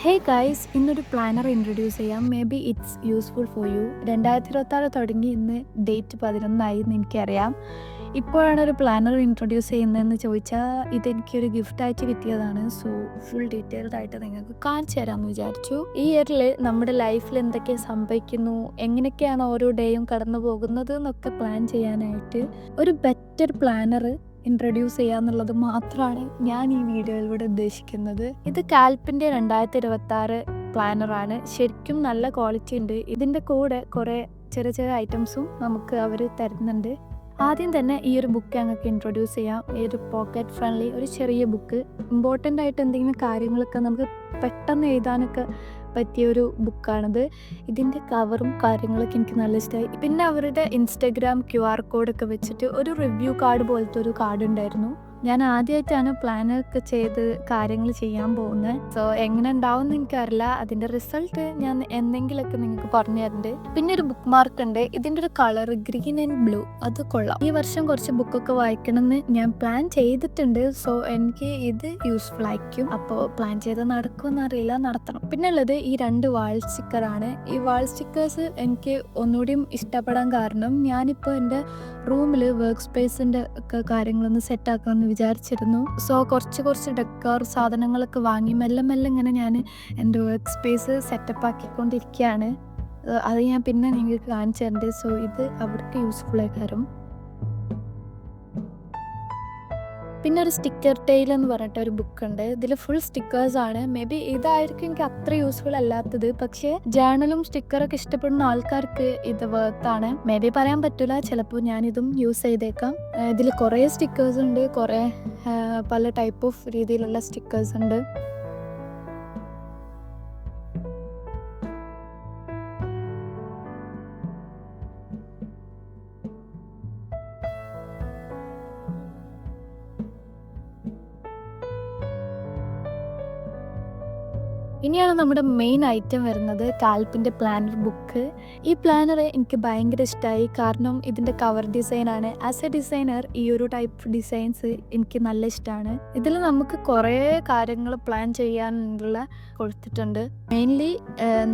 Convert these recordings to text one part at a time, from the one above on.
Hey guys, ഇന്നൊരു planar introduce ചെയ്യാം. May be it's useful for you. 2026 തുടങ്ങി ഇന്ന് ഡേറ്റ് 11 എന്ന് എനിക്കറിയാം. ഇപ്പോഴാണ് ഒരു പ്ലാനർ ഇൻട്രൊഡ്യൂസ് ചെയ്യുന്നതെന്ന് ചോദിച്ചാൽ ഇതെനിക്കൊരു ഗിഫ്റ്റായിട്ട് കിട്ടിയതാണ്. സോ ഫുൾ ഡീറ്റെയിൽഡ് ആയിട്ട് നിങ്ങൾക്ക് കാണിച്ചു തരാമെന്ന് വിചാരിച്ചു. ഈ ഇയറിൽ നമ്മുടെ ലൈഫിൽ എന്തൊക്കെ സംഭവിക്കുന്നു, എങ്ങനെയൊക്കെയാണ് ഓരോ ഡേയും കടന്നു പോകുന്നത് എന്നൊക്കെ പ്ലാൻ ചെയ്യാനായിട്ട് ഒരു ബെറ്റർ പ്ലാനർ ഇൻട്രൊഡ്യൂസ് ചെയ്യാന്നുള്ളത് മാത്രമാണ് ഞാൻ ഈ വീഡിയോയിലൂടെ ഉദ്ദേശിക്കുന്നത്. ഇത് കാൽപ്പിൻ്റെ 2026 പ്ലാനറാണ്. ശരിക്കും നല്ല ക്വാളിറ്റി ഉണ്ട്. ഇതിൻ്റെ കൂടെ കുറേ ചെറിയ ചെറിയ ഐറ്റംസും നമുക്ക് അവർ തരുന്നുണ്ട്. ആദ്യം തന്നെ ഈ ഒരു ബുക്ക് ഞങ്ങൾക്ക് ഇൻട്രൊഡ്യൂസ് ചെയ്യാം. ഈ ഒരു പോക്കറ്റ് ഫ്രണ്ട്ലി ഒരു ചെറിയ ബുക്ക്. ഇമ്പോർട്ടൻ്റ് ആയിട്ട് എന്തെങ്കിലും കാര്യങ്ങളൊക്കെ നമുക്ക് പെട്ടെന്ന് എഴുതാനൊക്കെ പറ്റിയൊരു ബുക്കാണിത്. ഇതിൻ്റെ കവറും കാര്യങ്ങളൊക്കെ എനിക്ക് നല്ല ഇഷ്ടമായി. പിന്നെ അവരുടെ ഇൻസ്റ്റഗ്രാം QR കോഡൊക്കെ വെച്ചിട്ട് ഒരു റിവ്യൂ കാർഡ് പോലത്തെ ഒരു കാർഡ് ഉണ്ടായിരുന്നു. ഞാൻ ആദ്യമായിട്ടാണ് പ്ലാനൊക്കെ ചെയ്ത് കാര്യങ്ങൾ ചെയ്യാൻ പോകുന്നത്. സോ എങ്ങനെ ഉണ്ടാവും എന്ന് എനിക്കറിയില്ല. അതിൻ്റെ റിസൾട്ട് ഞാൻ എന്തെങ്കിലുമൊക്കെ നിങ്ങൾക്ക് പറഞ്ഞു തരുന്നുണ്ട്. പിന്നെ ഒരു ബുക്ക് മാർക്ക് ഉണ്ട്. ഇതിൻ്റെ ഒരു കളർ ഗ്രീൻ ആൻഡ് ബ്ലൂ, അത് കൊള്ളാം. ഈ വർഷം കുറച്ച് ബുക്കൊക്കെ വായിക്കണമെന്ന് ഞാൻ പ്ലാൻ ചെയ്തിട്ടുണ്ട്. സോ എനിക്ക് ഇത് യൂസ്ഫുൾ ആയിരിക്കും. അപ്പോൾ പ്ലാൻ ചെയ്ത് നടക്കുമെന്ന് അറിയില്ല, നടത്തണം. പിന്നെ ഉള്ളത് ഈ 2 വാൾ സ്റ്റിക്കറാണ്. ഈ വാൾ സ്റ്റിക്കേഴ്സ് എനിക്ക് ഒന്നുകൂടിയും ഇഷ്ടപ്പെടാൻ കാരണം ഞാനിപ്പോൾ എൻ്റെ റൂമിൽ വർക്ക് സ്പേസിൻ്റെ ഒക്കെ കാര്യങ്ങളൊന്ന് സെറ്റാക്കാമെന്ന് വിചാരിച്ചിരുന്നു. സോ കുറച്ച് ഡെക്കോർ സാധനങ്ങളൊക്കെ വാങ്ങി മെല്ലെ ഇങ്ങനെ ഞാൻ എൻ്റെ വർക്ക് സ്പേസ് സെറ്റപ്പ് ആക്കിക്കൊണ്ടിരിക്കുകയാണ്. അത് ഞാൻ പിന്നെ നിങ്ങൾക്ക് കാണിച്ചു തരുന്നുണ്ട്. സോ ഇത് അവർക്ക് യൂസ്ഫുൾ ആയി തരും. പിന്നെ ഒരു സ്റ്റിക്കർ ടെയിൽ എന്ന് പറഞ്ഞിട്ട് ഒരു ബുക്ക് ഉണ്ട്. ഇതിൽ ഫുൾ സ്റ്റിക്കേഴ്സാണ്. മേ ബി ഇതായിരിക്കും എനിക്ക് അത്ര യൂസ്ഫുൾ അല്ലാത്തത്. പക്ഷേ ജേർണലും സ്റ്റിക്കറൊക്കെ ഇഷ്ടപ്പെടുന്ന ആൾക്കാർക്ക് ഇത് വേർത്താണ്. മേ ബി പറയാൻ പറ്റില്ല, ചിലപ്പോൾ ഞാനിതും യൂസ് ചെയ്തേക്കാം. ഇതിൽ കുറേ സ്റ്റിക്കേഴ്സ് ഉണ്ട്, കുറേ പല ടൈപ്പ് ഓഫ് രീതിയിലുള്ള സ്റ്റിക്കേഴ്സ് ഉണ്ട്. ഇനിയാണ് നമ്മുടെ മെയിൻ ഐറ്റം വരുന്നത്, കാൽപ്പിൻ്റെ പ്ലാനർ ബുക്ക്. ഈ പ്ലാനർ എനിക്ക് ഭയങ്കര ഇഷ്ടമായി. കാരണം ഇതിൻ്റെ കവർ ഡിസൈനാണ്. ആസ് എ ഡിസൈനർ ഈ ഒരു ടൈപ്പ് ഡിസൈൻസ് എനിക്ക് നല്ല ഇഷ്ടമാണ്. ഇതിൽ നമുക്ക് കുറേ കാര്യങ്ങൾ പ്ലാൻ ചെയ്യാനുള്ള കൊടുത്തിട്ടുണ്ട്. മെയിൻലി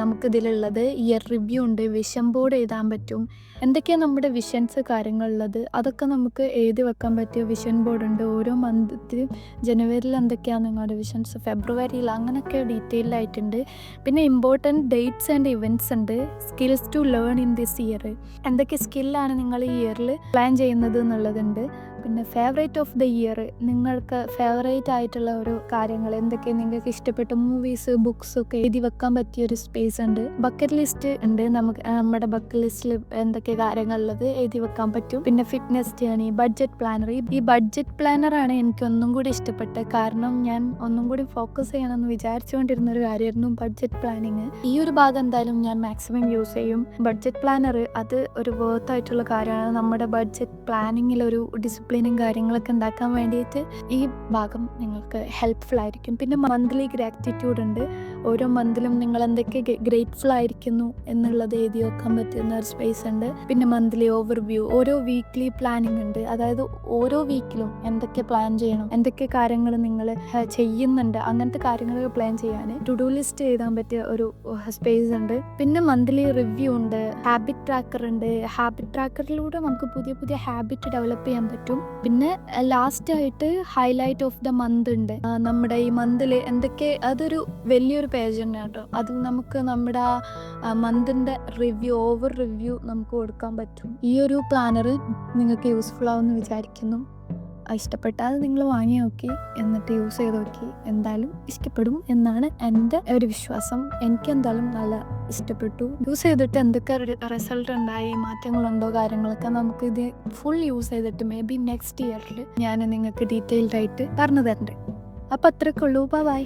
നമുക്കിതിലുള്ളത് ഇയർ റിവ്യൂ ഉണ്ട്, വിഷൻ ബോർഡ് എഴുതാൻ പറ്റും. എന്തൊക്കെയാണ് നമ്മുടെ വിഷൻസ് കാര്യങ്ങളുള്ളത് അതൊക്കെ നമുക്ക് എഴുതി വെക്കാൻ പറ്റിയ വിഷൻ ബോർഡ് ഉണ്ട്. ഓരോ മന്തിലും ജനുവരിയിൽ എന്തൊക്കെയാണ് നിങ്ങളുടെ വിഷൻസ്, ഫെബ്രുവരിയിൽ, അങ്ങനെയൊക്കെ ഡീറ്റെയിൽ ആയിട്ടുണ്ട്. പിന്നെ ഇമ്പോർട്ടൻറ്റ് ഡേറ്റ്സ് ആൻഡ് ഇവൻറ്റ്സ് ഉണ്ട്. Skills to learn in this year, എന്തൊക്കെ സ്കില്ലാണ് നിങ്ങൾ ഈ ഇയറിൽ പ്ലാൻ ചെയ്യുന്നത് എന്നുള്ളതുണ്ട്. പിന്നെ ഫേവറേറ്റ് ഓഫ് ദ ഇയർ, നിങ്ങൾക്ക് ഫേവറേറ്റ് ആയിട്ടുള്ള ഓരോ കാര്യങ്ങൾ, എന്തൊക്കെ നിങ്ങൾക്ക് ഇഷ്ടപ്പെട്ട മൂവീസ്, ബുക്സ് ഒക്കെ എഴുതി വെക്കാൻ പറ്റിയൊരു സ്പേസ് ഉണ്ട്. ബക്കറ്റ് ലിസ്റ്റ് ഉണ്ട്. നമുക്ക് നമ്മുടെ ബക്കറ്റ് ലിസ്റ്റിൽ എന്തൊക്കെ കാര്യങ്ങളുള്ളത് എഴുതി വെക്കാൻ പറ്റും. പിന്നെ ഫിറ്റ്നസ് ജേണി, ബഡ്ജറ്റ് പ്ലാനർ. ഈ ബഡ്ജറ്റ് പ്ലാനറാണ് എനിക്ക് ഒന്നും കൂടി ഇഷ്ടപ്പെട്ടത്. കാരണം ഞാൻ ഒന്നും കൂടി ഫോക്കസ് ചെയ്യണമെന്ന് വിചാരിച്ചുകൊണ്ടിരുന്ന ഒരു കാര്യമായിരുന്നു ബഡ്ജറ്റ് പ്ലാനിങ്. ഈ ഒരു ഭാഗം എന്തായാലും ഞാൻ മാക്സിമം യൂസ് ചെയ്യും. ബഡ്ജറ്റ് പ്ലാനർ അത് ഒരു വർത്ത് ആയിട്ടുള്ള കാര്യമാണ്. നമ്മുടെ ബഡ്ജറ്റ് പ്ലാനിങ്ങിൽ ഒരു ഡിസിപ്ലിനും കാര്യങ്ങളൊക്കെ ഉണ്ടാക്കാൻ വേണ്ടിയിട്ട് ഈ ഭാഗം നിങ്ങൾക്ക് ഹെൽപ്ഫുൾ ആയിരിക്കും. പിന്നെ മന്ത്ലി ഗ്രാറ്റിറ്റ്യൂഡ് ഉണ്ട്. ഓരോ മന്തിലും നിങ്ങൾ എന്തൊക്കെ ഗ്രേറ്റ്ഫുൾ ആയിരിക്കുന്നു എന്നുള്ളത് എഴുതി വെക്കാൻ പറ്റുന്ന ഒരു സ്പേസ് ഉണ്ട്. പിന്നെ മന്ത്ലി ഓവർവ്യൂ, ഓരോ വീക്ക്ലി പ്ലാനിങ് ഉണ്ട്. അതായത് ഓരോ വീക്കിലും എന്തൊക്കെ പ്ലാൻ ചെയ്യണം, എന്തൊക്കെ കാര്യങ്ങൾ നിങ്ങൾ ചെയ്യുന്നുണ്ട്, അങ്ങനത്തെ കാര്യങ്ങളൊക്കെ പ്ലാൻ ചെയ്യാൻ ടു ഡു ലിസ്റ്റ് എഴുതാൻ പറ്റിയ ഒരു സ്പേസ് ഉണ്ട്. പിന്നെ മന്ത്ലി റിവ്യൂ ഉണ്ട്. ഹാബിറ്റ് ട്രാക്കർ ഉണ്ട്. ഹാബിറ്റ് ട്രാക്കറിലൂടെ നമുക്ക് പുതിയ ഹാബിറ്റ് ഡെവലപ്പ് ചെയ്യാൻ പറ്റും. പിന്നെ ലാസ്റ്റ് ആയിട്ട് ഹൈലൈറ്റ് ഓഫ് ദ മന്ത് ഉണ്ട്. നമ്മുടെ ഈ മന്തിൽ എന്തൊക്കെ, അതൊരു വലിയൊരു പേജ് ഉണ്ട് കേട്ടോ. അത് നമുക്ക് നമ്മുടെ ആ മന്തിൻ്റെ ഓവർ റിവ്യൂ നമുക്ക് കൊടുക്കാൻ പറ്റും. ഈ ഒരു പ്ലാനർ നിങ്ങൾക്ക് യൂസ്ഫുൾ ആവുമെന്ന് വിചാരിക്കുന്നു. ഇഷ്ടപ്പെട്ടാൽ നിങ്ങൾ വാങ്ങി നോക്കി, എന്നിട്ട് യൂസ് ചെയ്ത് നോക്കി. എന്തായാലും ഇഷ്ടപ്പെടും എന്നാണ് എൻ്റെ ഒരു വിശ്വാസം. എനിക്ക് എന്തായാലും നല്ല ഇഷ്ടപ്പെട്ടു. യൂസ് ചെയ്തിട്ട് എന്തൊക്കെ റിസൾട്ട് ഉണ്ടായി, മാറ്റങ്ങളുണ്ടോ, കാര്യങ്ങളൊക്കെ നമുക്ക് ഇത് ഫുൾ യൂസ് ചെയ്തിട്ട് മേ ബി നെക്സ്റ്റ് ഇയറിൽ ഞാൻ നിങ്ങൾക്ക് ഡീറ്റെയിൽഡ് ആയിട്ട് പറഞ്ഞു തരണ്ട്. അപ്പോൾ അത്രയ്ക്കുള്ളൂ. ബൈ.